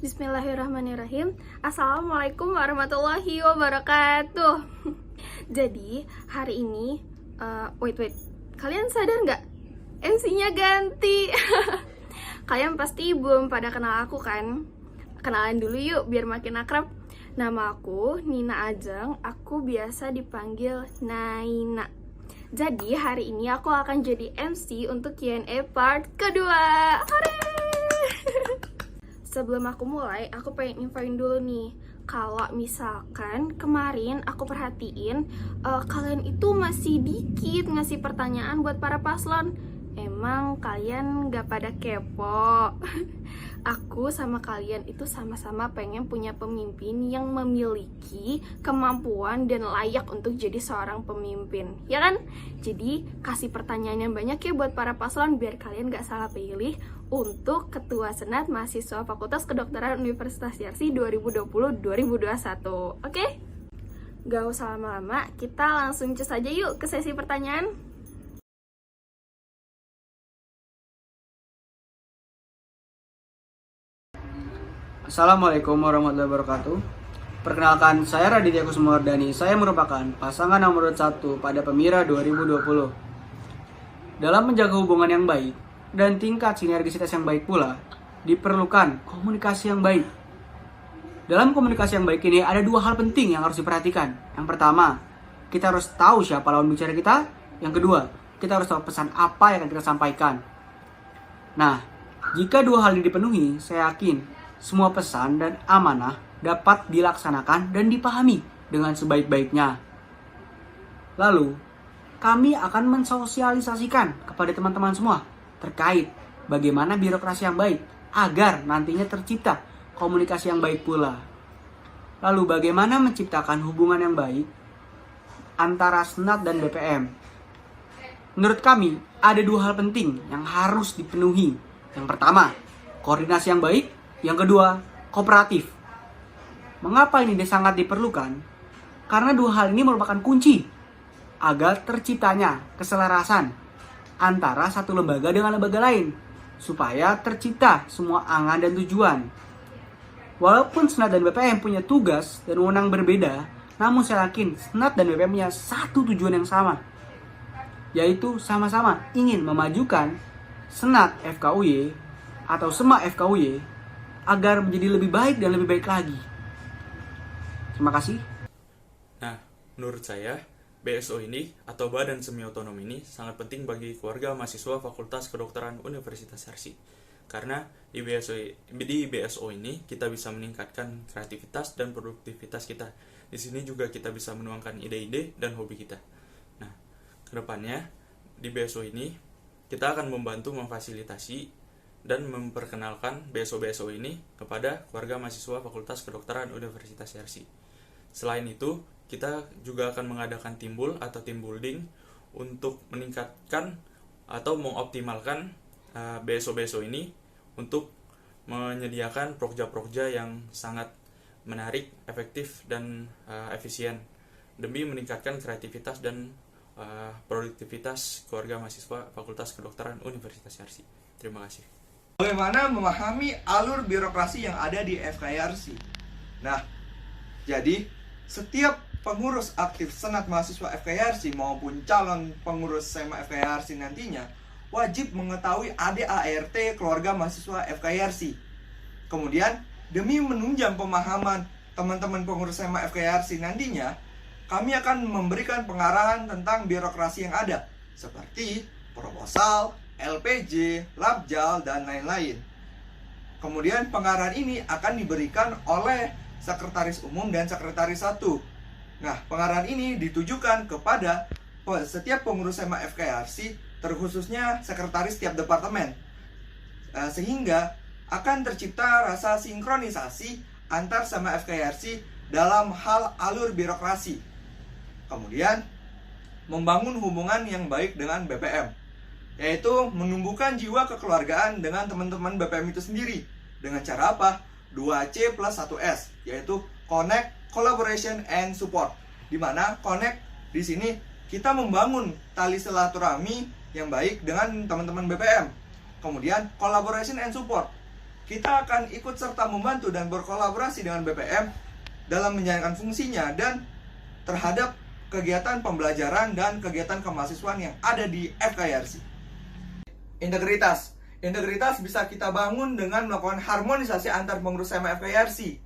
Bismillahirrahmanirrahim. Assalamualaikum warahmatullahi wabarakatuh. Jadi hari ini wait, kalian sadar nggak? MC-nya ganti. Kalian pasti belum pada kenal aku kan? Kenalan dulu yuk biar makin akrab. Nama aku Nina Ajeng. Aku biasa dipanggil Naina. Jadi hari ini aku akan jadi MC untuk Q&A part kedua. Hore! Sebelum aku mulai, aku pengen infoin dulu nih. Kalau misalkan kemarin aku perhatiin kalian itu masih dikit ngasih pertanyaan buat para paslon. Emang kalian gak pada kepo? Aku sama kalian itu sama-sama pengen punya pemimpin yang memiliki kemampuan dan layak untuk jadi seorang pemimpin, ya kan? Jadi kasih pertanyaan yang banyak ya buat para paslon biar kalian gak salah pilih untuk Ketua Senat Mahasiswa Fakultas Kedokteran Universitas Yarsi 2020-2021. Oke? Gak usah lama-lama, kita langsung cus aja yuk ke sesi pertanyaan. Assalamualaikum warahmatullahi wabarakatuh. Perkenalkan, saya Raditya Kusumawardhani. Saya merupakan pasangan nomor 1 pada Pemira 2020. Dalam menjaga hubungan yang baik dan tingkat sinergisitas yang baik pula, diperlukan komunikasi yang baik. Dalam komunikasi yang baik ini ada 2 hal penting yang harus diperhatikan. Yang pertama, kita harus tahu siapa lawan bicara kita. Yang kedua, kita harus tahu pesan apa yang akan kita sampaikan. Nah, jika 2 hal ini dipenuhi, saya yakin semua pesan dan amanah dapat dilaksanakan dan dipahami dengan sebaik-baiknya. Lalu, kami akan mensosialisasikan kepada teman-teman semua terkait bagaimana birokrasi yang baik agar nantinya tercipta komunikasi yang baik pula. Lalu, bagaimana menciptakan hubungan yang baik antara Senat dan BPM. Menurut kami, ada 2 hal penting yang harus dipenuhi. Yang pertama, koordinasi yang baik. Yang kedua, kooperatif. Mengapa ini sangat diperlukan? Karena 2 hal ini merupakan kunci agar terciptanya keselarasan antara satu lembaga dengan lembaga lain, supaya tercipta semua angan dan tujuan. Walaupun Senat dan BPM punya tugas dan wewenang berbeda, namun saya yakin Senat dan BPM punya satu tujuan yang sama, yaitu sama-sama ingin memajukan Senat FKUY atau SEMA FKUY agar menjadi lebih baik dan lebih baik lagi. Terima kasih. Nah, menurut saya, BSO ini atau Badan Semi Otonom ini sangat penting bagi keluarga mahasiswa Fakultas Kedokteran Universitas Yarsi. Karena di BSO ini kita bisa meningkatkan kreativitas dan produktivitas kita. Di sini juga kita bisa menuangkan ide-ide dan hobi kita. Nah, kedepannya di BSO ini kita akan membantu memfasilitasi dan memperkenalkan BSO-BSO ini kepada keluarga mahasiswa Fakultas Kedokteran Universitas Yarsi. Selain itu, kita juga akan mengadakan timbul atau team building untuk meningkatkan atau mengoptimalkan BSO-BSO ini untuk menyediakan prokja-prokja yang sangat menarik, efektif, dan efisien demi meningkatkan kreativitas dan produktivitas keluarga mahasiswa Fakultas Kedokteran Universitas Yarsi. Terima kasih. Bagaimana memahami alur birokrasi yang ada di FKYRC? Nah, jadi setiap pengurus aktif Senat Mahasiswa FKYRC maupun calon pengurus SEMA FKYRC nantinya wajib mengetahui ADART keluarga mahasiswa FKYRC. Kemudian, demi menunjang pemahaman teman-teman pengurus SEMA FKYRC nantinya, kami akan memberikan pengarahan tentang birokrasi yang ada, seperti proposal, LPJ, Labjal, dan lain-lain. Kemudian pengarahan ini akan diberikan oleh Sekretaris Umum dan Sekretaris 1. Nah, pengarahan ini ditujukan kepada setiap pengurus SEMA FKYRC, terkhususnya sekretaris tiap departemen. Sehingga akan tercipta rasa sinkronisasi antar SEMA FKYRC dalam hal alur birokrasi. Kemudian, membangun hubungan yang baik dengan BPM, yaitu menumbuhkan jiwa kekeluargaan dengan teman-teman BPM itu sendiri. Dengan cara apa? 2C plus 1S, yaitu Connect, Collaboration, and Support. Dimana Connect di sini kita membangun tali silaturahmi yang baik dengan teman-teman BPM. Kemudian Collaboration and Support, kita akan ikut serta membantu dan berkolaborasi dengan BPM dalam menjalankan fungsinya dan terhadap kegiatan pembelajaran dan kegiatan kemahasiswaan yang ada di FKIRC. Integritas. Integritas bisa kita bangun dengan melakukan harmonisasi antar pengurus SMA FKIRC.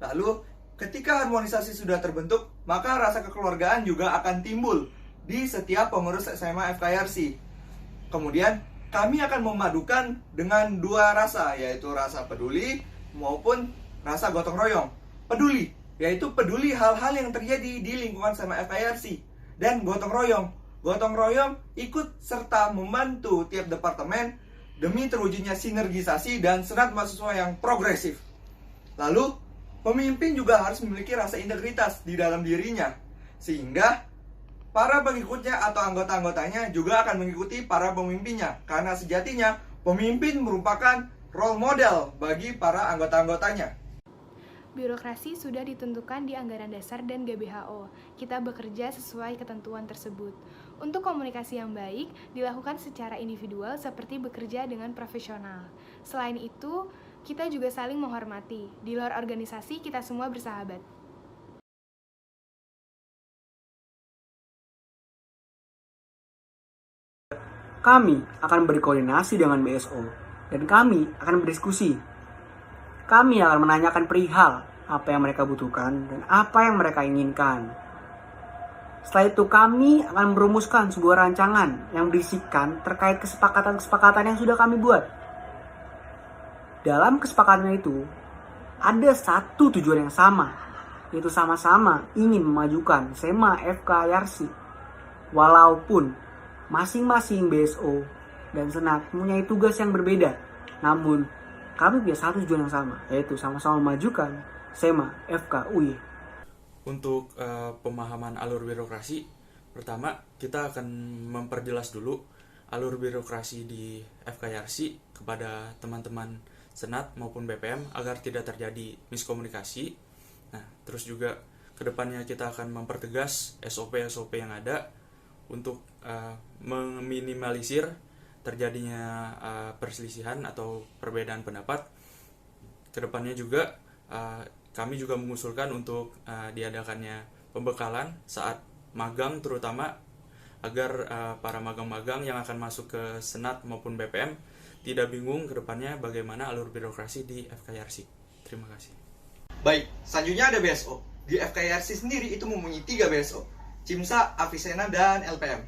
Lalu, ketika harmonisasi sudah terbentuk, maka rasa kekeluargaan juga akan timbul di setiap pengurus SMA FKIRC. Kemudian, kami akan memadukan dengan dua rasa, yaitu rasa peduli maupun rasa gotong royong. Peduli, yaitu peduli hal-hal yang terjadi di lingkungan SMA FKIRC. Dan gotong royong. Gotong royong ikut serta membantu tiap departemen demi terwujudnya sinergisasi dan senat mahasiswa yang progresif. Lalu, pemimpin juga harus memiliki rasa integritas di dalam dirinya, sehingga para pengikutnya atau anggota-anggotanya juga akan mengikuti para pemimpinnya, karena sejatinya pemimpin merupakan role model bagi para anggota-anggotanya. Birokrasi sudah ditentukan di anggaran dasar dan GBHO. Kita bekerja sesuai ketentuan tersebut. Untuk komunikasi yang baik, dilakukan secara individual seperti bekerja dengan profesional. Selain itu, kita juga saling menghormati. Di luar organisasi, kita semua bersahabat. Kami akan berkoordinasi dengan BSO dan kami akan berdiskusi. Kami akan menanyakan perihal apa yang mereka butuhkan dan apa yang mereka inginkan. Setelah itu kami akan merumuskan sebuah rancangan yang berisikan terkait kesepakatan-kesepakatan yang sudah kami buat. Dalam kesepakatan itu, ada satu tujuan yang sama, yaitu sama-sama ingin memajukan SMA FKIRC. Walaupun masing-masing BSO dan Senat mempunyai tugas yang berbeda, namun kami punya satu tujuan yang sama, yaitu sama-sama memajukan SMA FKUY. Untuk pemahaman alur birokrasi, pertama kita akan memperjelas dulu alur birokrasi di FKIRC kepada teman-teman Senat maupun BPM agar tidak terjadi miskomunikasi. Nah, terus juga kedepannya kita akan mempertegas SOP-SOP yang ada untuk meminimalisir terjadinya perselisihan atau perbedaan pendapat. Kedepannya juga kami juga mengusulkan untuk diadakannya pembekalan saat magang, terutama agar para magang-magang yang akan masuk ke Senat maupun BPM tidak bingung kedepannya bagaimana alur birokrasi di FKIRC. Terima kasih. Baik, selanjutnya ada BSO. Di FKIRC sendiri itu mempunyai 3 BSO, CIMSA, Avicenna, dan LPM.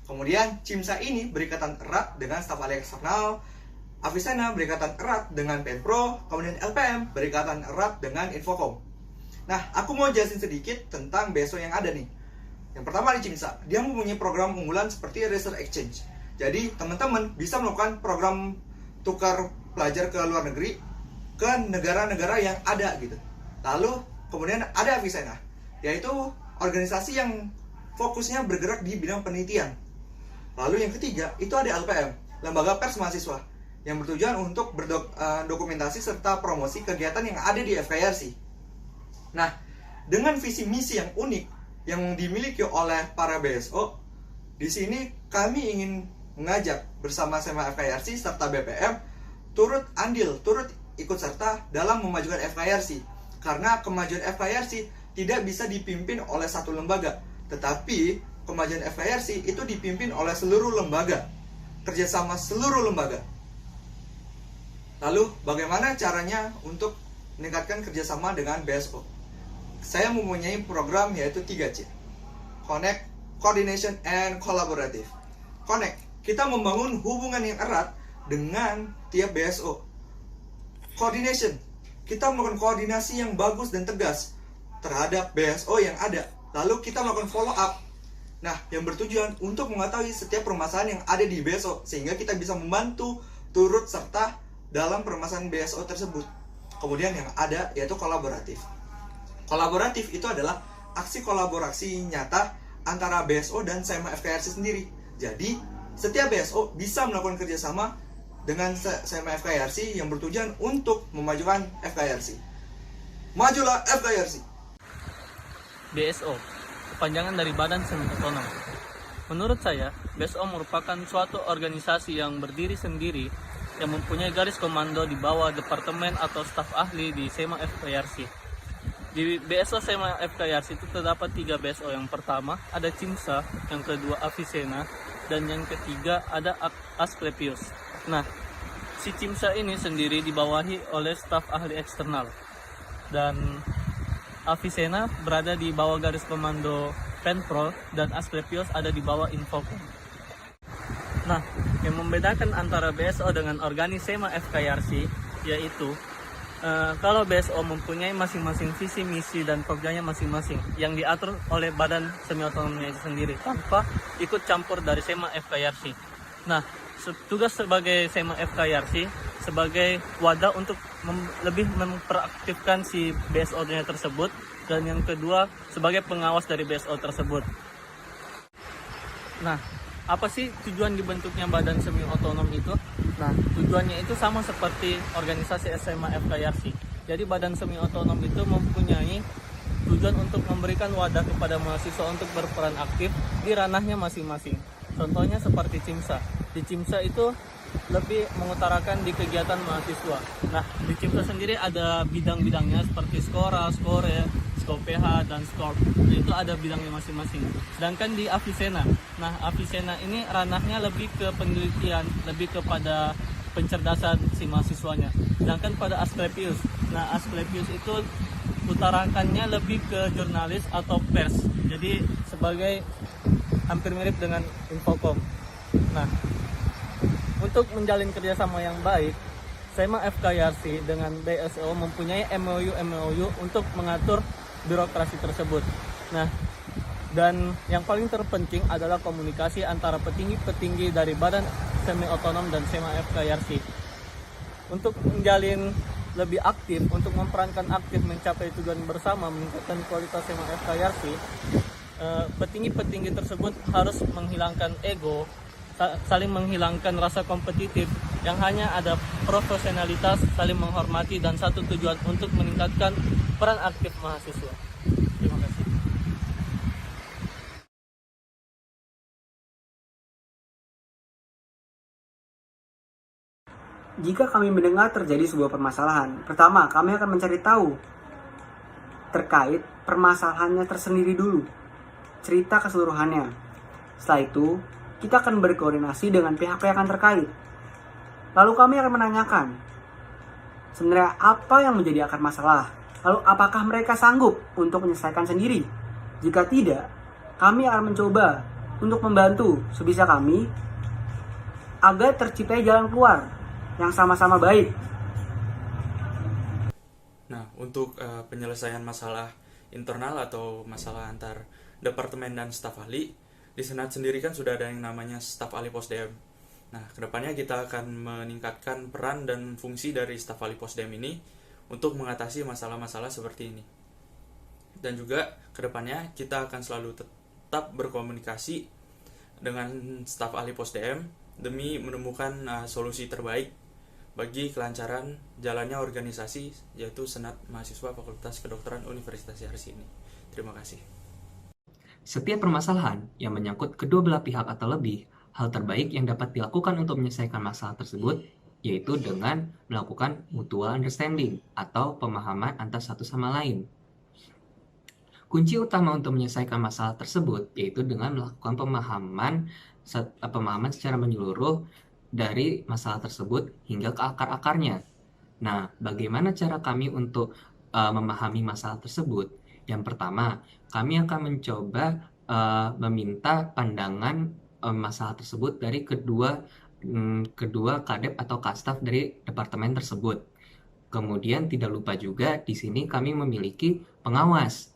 Kemudian CIMSA ini berikatan erat dengan staf ahli eksternal, Avicenna berikatan erat dengan Penpro, kemudian LPM berikatan erat dengan Infocom. Nah, aku mau jelasin sedikit tentang BSO yang ada nih. Yang pertama di CIMSA, dia mempunyai program unggulan seperti Research Exchange. Jadi, teman-teman bisa melakukan program tukar pelajar ke luar negeri ke negara-negara yang ada gitu. Lalu, kemudian ada Avicenna, yaitu organisasi yang fokusnya bergerak di bidang penelitian. Lalu yang ketiga, itu ada LPM, Lembaga Pers Mahasiswa, yang bertujuan untuk berdokumentasi serta promosi kegiatan yang ada di FKIRC. Nah, dengan visi misi yang unik yang dimiliki oleh para BSO, di sini kami ingin mengajak bersama SMA FKIRC serta BPM turut ikut serta dalam memajukan FKIRC. Karena kemajuan FKIRC tidak bisa dipimpin oleh satu lembaga, tetapi kemajuan FKIRC itu dipimpin oleh seluruh lembaga, kerjasama seluruh lembaga. Lalu bagaimana caranya untuk meningkatkan kerjasama dengan BSO? Saya mempunyai program yaitu 3C, Connect, Coordination, and Collaborative. Connect, kita membangun hubungan yang erat dengan tiap BSO. Coordination, kita melakukan koordinasi yang bagus dan tegas terhadap BSO yang ada. Lalu kita melakukan follow up. Nah, yang bertujuan untuk mengetahui setiap permasalahan yang ada di BSO, sehingga kita bisa membantu turut serta dalam permasalahan BSO tersebut. Kemudian yang ada yaitu kolaboratif. Kolaboratif itu adalah aksi kolaborasi nyata antara BSO dan SMA FKIRC sendiri. Jadi, setiap BSO bisa melakukan kerjasama dengan SMA FKIRC yang bertujuan untuk memajukan FKIRC. Majulah FKIRC! BSO, kepanjangan dari Badan Semi Otonom. Menurut saya, BSO merupakan suatu organisasi yang berdiri sendiri yang mempunyai garis komando di bawah departemen atau staf ahli di SEMA FKIRC. Di BSO SEMA FKIRC itu terdapat 3 BSO. Yang pertama ada CIMSA, yang kedua Avicenna, dan yang ketiga ada Asklepios. Nah, si CIMSA ini sendiri dibawahi oleh staf ahli eksternal, dan Avicenna berada di bawah garis komando Penpro, dan Asklepios ada di bawah Infocom. Nah, yang membedakan antara BSO dengan organis SEMA FKIRC yaitu kalau BSO mempunyai masing-masing visi, misi, dan programnya masing-masing yang diatur oleh badan semi otonomnya itu sendiri tanpa ikut campur dari SEMA FKIRC. Nah, tugas sebagai SEMA FKIRC sebagai wadah untuk lebih memperaktifkan si BSO-nya tersebut, dan yang kedua sebagai pengawas dari BSO tersebut. Nah, apa sih tujuan dibentuknya badan semi otonom itu? Nah, tujuannya itu sama seperti organisasi SMA FKIRC. Jadi badan semi otonom itu mempunyai tujuan untuk memberikan wadah kepada mahasiswa untuk berperan aktif di ranahnya masing-masing. Contohnya seperti CIMSA. Di CIMSA itu lebih mengutarakan di kegiatan mahasiswa. Nah, di CIMSA sendiri ada bidang-bidangnya seperti Skora, Skore, SKOPH, dan SKORP. Nah, itu ada bidangnya masing-masing. Sedangkan di Avicenna, nah Avicenna ini ranahnya lebih ke penelitian, lebih kepada pencerdasan si mahasiswanya. Sedangkan pada Asklepios, nah Asklepios itu utarakannya lebih ke jurnalis atau pers. Jadi sebagai hampir mirip dengan Infocom. Nah, untuk menjalin kerjasama yang baik, SEMA FKIRC dengan BSO mempunyai MOU untuk mengatur birokrasi tersebut. Nah, dan yang paling terpenting adalah komunikasi antara petinggi-petinggi dari badan semi otonom dan SEMA FKIRC. Untuk menjalin lebih aktif, untuk memperankan aktif mencapai tujuan bersama meningkatkan kualitas SEMA FKIRC, petinggi-petinggi tersebut harus menghilangkan ego, saling menghilangkan rasa kompetitif, yang hanya ada profesionalitas, saling menghormati, dan satu tujuan untuk meningkatkan peran aktif mahasiswa. Terima kasih. Jika kami mendengar terjadi sebuah permasalahan, pertama kami akan mencari tahu terkait permasalahannya tersendiri dulu, cerita keseluruhannya. Setelah itu, kita akan berkoordinasi dengan pihak-pihak yang terkait. Lalu kami akan menanyakan, sebenarnya apa yang menjadi akar masalah? Lalu apakah mereka sanggup untuk menyelesaikan sendiri? Jika tidak, kami akan mencoba untuk membantu sebisa kami agar terciptai jalan keluar yang sama-sama baik. Nah, untuk penyelesaian masalah internal atau masalah antar departemen dan staf ahli, di Senat sendiri kan sudah ada yang namanya staf ahli POSDM. Nah, kedepannya kita akan meningkatkan peran dan fungsi dari staf ahli POSDM ini untuk mengatasi masalah-masalah seperti ini. Dan juga kedepannya kita akan selalu tetap berkomunikasi dengan staf ahli POSDM demi menemukan solusi terbaik bagi kelancaran jalannya organisasi, yaitu Senat Mahasiswa Fakultas Kedokteran Universitas Yarsi ini. Terima kasih. Setiap permasalahan yang menyangkut kedua belah pihak atau lebih, hal terbaik yang dapat dilakukan untuk menyelesaikan masalah tersebut yaitu dengan melakukan mutual understanding atau pemahaman antar satu sama lain. Kunci utama untuk menyelesaikan masalah tersebut yaitu dengan melakukan pemahaman secara menyeluruh dari masalah tersebut hingga ke akar-akarnya. Nah, bagaimana cara kami untuk memahami masalah tersebut? Yang pertama, kami akan mencoba meminta pandangan masalah tersebut dari kedua kadep atau kastaf dari departemen tersebut. Kemudian tidak lupa juga di sini kami memiliki pengawas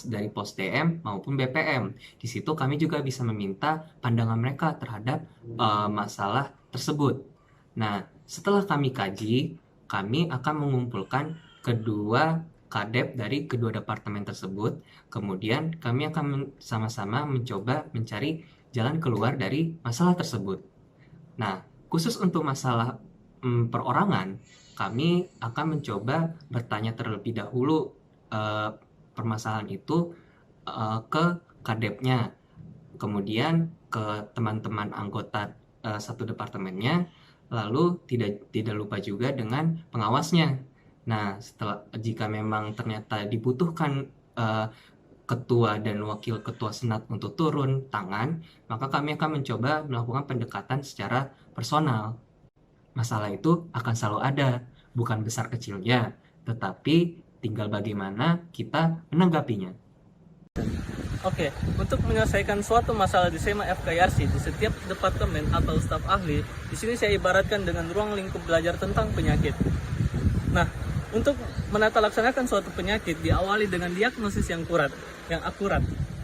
dari POSDM maupun BPM. Di situ kami juga bisa meminta pandangan mereka terhadap masalah tersebut. Nah, setelah kami kaji, kami akan mengumpulkan kedua kadep dari kedua departemen tersebut. Kemudian kami akan sama-sama mencoba mencari jalan keluar dari masalah tersebut. Nah, khusus untuk masalah perorangan, kami akan mencoba bertanya terlebih dahulu permasalahan itu ke kadepnya, kemudian ke teman-teman anggota satu departemennya, Lalu tidak lupa juga dengan pengawasnya. Nah, jika memang ternyata dibutuhkan ketua dan wakil ketua senat untuk turun tangan, maka kami akan mencoba melakukan pendekatan secara personal. Masalah itu akan selalu ada, bukan besar kecilnya, tetapi tinggal bagaimana kita menanggapinya. Oke, untuk menyelesaikan suatu masalah di SEMA FKIRC di setiap departemen atau staf ahli, di sini saya ibaratkan dengan ruang lingkup belajar tentang penyakit. Nah, untuk menata laksanakan suatu penyakit diawali dengan diagnosis yang akurat.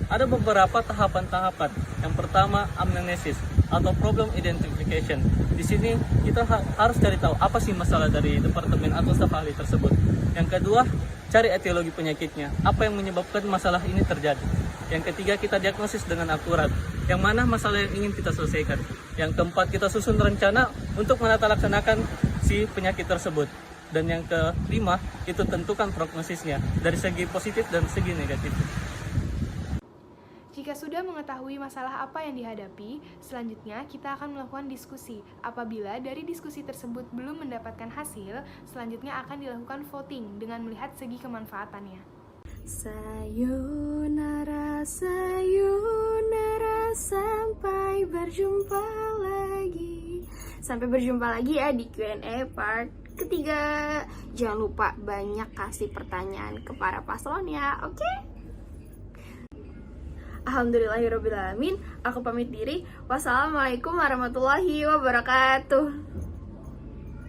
Ada beberapa tahapan-tahapan. Yang pertama, amnesis atau problem identification. Di sini kita harus cari tahu apa sih masalah dari departemen atau staf ahli tersebut. Yang kedua, cari etiologi penyakitnya. Apa yang menyebabkan masalah ini terjadi. Yang ketiga, kita diagnosis dengan akurat. Yang mana masalah yang ingin kita selesaikan. Yang keempat, kita susun rencana untuk menata laksanakan si penyakit tersebut. Dan yang kelima, itu tentukan prognosisnya dari segi positif dan segi negatif. Jika sudah mengetahui masalah apa yang dihadapi, selanjutnya kita akan melakukan diskusi. Apabila dari diskusi tersebut belum mendapatkan hasil, selanjutnya akan dilakukan voting dengan melihat segi kemanfaatannya. Sayonara, sayonara, sampai berjumpa lagi. Sampai berjumpa lagi ya di Q&A part ketiga. Jangan lupa banyak kasih pertanyaan ke para paslon ya, oke? Alhamdulillahirrabbilalamin. Aku pamit diri. Wassalamualaikum warahmatullahi wabarakatuh.